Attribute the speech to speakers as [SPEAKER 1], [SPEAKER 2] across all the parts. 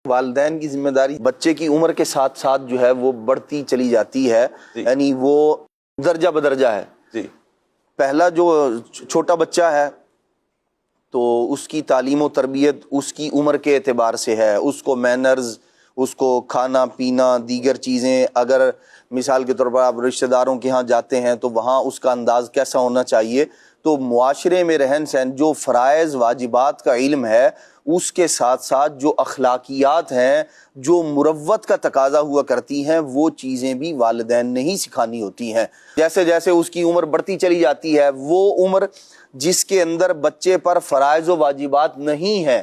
[SPEAKER 1] والدین کی ذمہ داری بچے کی عمر کے ساتھ ساتھ جو ہے وہ بڑھتی چلی جاتی ہے، یعنی وہ درجہ بدرجہ ہے۔
[SPEAKER 2] جی
[SPEAKER 1] پہلا جو چھوٹا بچہ ہے تو اس کی تعلیم و تربیت اس کی عمر کے اعتبار سے ہے، اس کو مینرز، اس کو کھانا پینا، دیگر چیزیں، اگر مثال کے طور پر آپ رشتہ داروں کے ہاں جاتے ہیں تو وہاں اس کا انداز کیسا ہونا چاہیے، تو معاشرے میں رہن سہن، جو فرائض واجبات کا علم ہے اس کے ساتھ ساتھ جو اخلاقیات ہیں، جو مروت کا تقاضا ہوا کرتی ہیں، وہ چیزیں بھی والدین نے ہی سکھانی ہوتی ہیں۔ جیسے جیسے اس کی عمر بڑھتی چلی جاتی ہے، وہ عمر جس کے اندر بچے پر فرائض و واجبات نہیں ہیں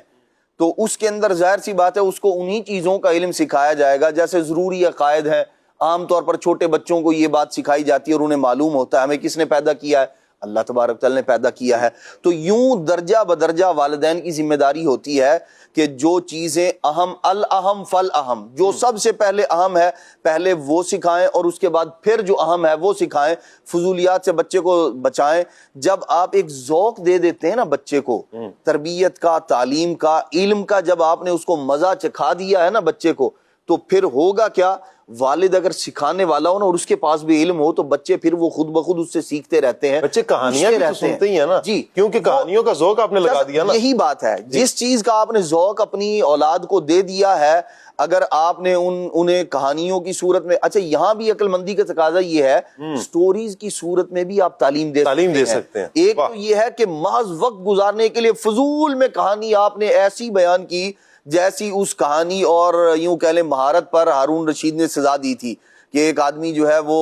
[SPEAKER 1] تو اس کے اندر ظاہر سی بات ہے اس کو انہی چیزوں کا علم سکھایا جائے گا، جیسے ضروری عقائد ہیں۔ عام طور پر چھوٹے بچوں کو یہ بات سکھائی جاتی ہے اور انہیں معلوم ہوتا ہے ہمیں کس نے پیدا کیا ہے، اللہ تبارک تعالیٰ نے پیدا کیا ہے۔ تو یوں درجہ بدرجہ والدین کی ذمہ داری ہوتی ہے کہ جو چیزیں اہم، الاہم فالاہم، جو سب سے پہلے اہم ہے پہلے وہ سکھائیں اور اس کے بعد پھر جو اہم ہے وہ سکھائیں، فضولیات سے بچے کو بچائیں۔ جب آپ ایک ذوق دے دیتے ہیں نا بچے کو، تربیت کا، تعلیم کا، علم کا، جب آپ نے اس کو مزہ چکھا دیا ہے نا بچے کو، تو پھر ہوگا کیا، والد اگر سکھانے والا ہو نا اور اس کے پاس بھی علم ہو تو بچے پھر وہ خود بخود اس سے سیکھتے رہتے ہیں۔
[SPEAKER 2] بچے کہانیاں بھی تو سنتے ہی ہیں نا،
[SPEAKER 1] جی،
[SPEAKER 2] کیونکہ کہانیوں کا ذوق آپ نے لگا دیا نا۔
[SPEAKER 1] یہی بات ہے، جس چیز کا آپ نے ذوق اپنی اولاد کو دے دیا ہے، اگر آپ نے انہیں کہانیوں کی صورت میں، اچھا یہاں بھی عقل مندی کا تقاضا یہ ہے، سٹوریز کی صورت میں بھی آپ تعلیم دے سکتے ہیں۔ ایک تو یہ ہے کہ محض وقت گزارنے کے لیے فضول میں کہانی آپ نے ایسی بیان کی جیسی اس کہانی اور یوں کہہ لیں مہارت پر ہارون رشید نے سزا دی تھی، کہ ایک آدمی جو ہے وہ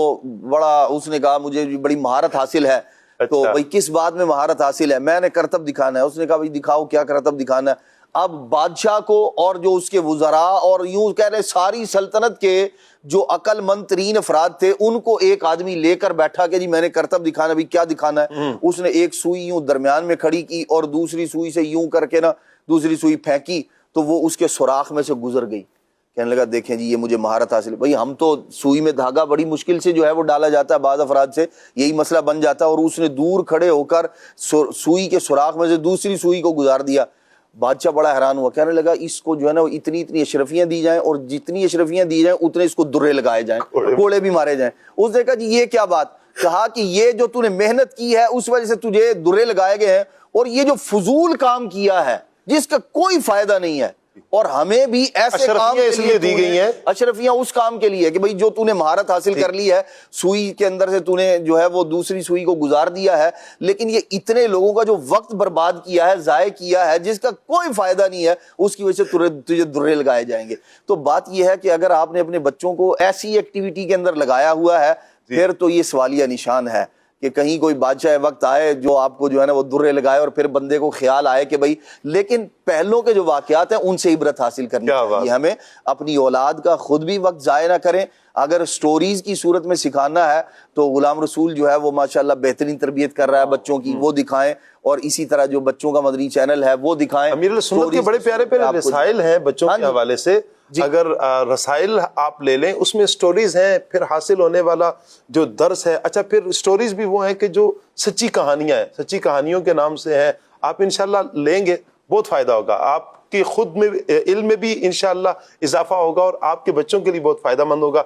[SPEAKER 1] بڑا، اس نے کہا مجھے بڑی مہارت حاصل ہے، تو بھائی کس بات میں مہارت حاصل ہے، میں نے کرتب دکھانا ہے۔ اس نے کہا بھائی دکھاؤ کیا کرتب دکھانا ہے۔ اب بادشاہ کو اور جو اس کے وزراء اور یوں کہہ رہے ساری سلطنت کے جو عقل مند ترین افراد تھے ان کو ایک آدمی لے کر بیٹھا کہ جی میں نے کرتب دکھانا ہے، کیا دکھانا ہے۔ اس نے ایک سوئی یوں درمیان میں کھڑی کی اور دوسری سوئی سے یوں کر کے نا دوسری سوئی پھینکی تو وہ اس کے سوراخ میں سے گزر گئی۔ کہنے لگا دیکھیں جی یہ مجھے مہارت حاصل ہے۔ بھائی ہم تو سوئی میں دھاگا بڑی مشکل سے جو ہے وہ ڈالا جاتا ہے، بعض افراد سے یہی مسئلہ بن جاتا ہے، اور اس نے دور کھڑے ہو کر سوئی کے سوراخ میں سے دوسری سوئی کو گزار دیا۔ بادشاہ بڑا حیران ہوا، کہنے لگا اس کو جو ہے نا اتنی اشرفیاں دی جائیں اور جتنی اشرفیاں دی جائیں اتنے اس کو درے لگائے جائیں، کوڑے بھی مارے جائیں۔ اس نے کہا جی یہ کیا بات، کہا کہ یہ جو تو نے محنت کی ہے اس وجہ سے تجھے درے لگائے گئے ہیں، اور یہ جو فضول کام کیا ہے جس کا کوئی فائدہ نہیں ہے، اور ہمیں بھی ایسے کام
[SPEAKER 2] اس لیے دی گئی ہیں،
[SPEAKER 1] اشرفیاں اس کام کے لیے کہ بھئی جو تو نے مہارت حاصل کر لی ہے، سوئی کے اندر سے تو نے جو ہے وہ دوسری سوئی کو گزار دیا ہے، لیکن یہ اتنے لوگوں کا جو وقت برباد کیا ہے، ضائع کیا ہے، جس کا کوئی فائدہ نہیں ہے، اس کی وجہ سے تجھے درے لگائے جائیں گے۔ تو بات یہ ہے کہ اگر آپ نے اپنے بچوں کو ایسی ایکٹیویٹی کے اندر لگایا ہوا ہے پھر تو یہ سوالیہ نشان ہے کہ کہیں کوئی بادشاہ وقت آئے جو آپ کو جو ہے نا وہ درے لگائے اور پھر بندے کو خیال آئے کہ بھائی، لیکن پہلوں کے جو واقعات ہیں ان سے عبرت حاصل کرنی چاہیے ہمیں۔ اپنی اولاد کا خود بھی وقت ضائع نہ کریں، اگر سٹوریز کی صورت میں سکھانا ہے تو غلام رسول جو ہے وہ ماشاءاللہ بہترین تربیت کر رہا ہے بچوں کی، وہ دکھائیں، اور اسی طرح جو بچوں کا مدنی چینل ہے وہ دکھائیں۔
[SPEAKER 2] امیر سنت کے بڑے پیارے پیارے رسائل ہیں بچوں کے حوالے سے، اگر رسائل آپ لے لیں اس میں سٹوریز ہیں، پھر حاصل ہونے والا جو درس ہے، اچھا پھر سٹوریز بھی وہ ہیں کہ جو سچی کہانیاں ہیں، سچی کہانیوں کے نام سے ہیں، آپ انشاءاللہ لیں گے بہت فائدہ ہوگا، آپ کی خود میں علم میں بھی انشاءاللہ اضافہ ہوگا اور آپ کے بچوں کے لیے بہت فائدہ مند ہوگا۔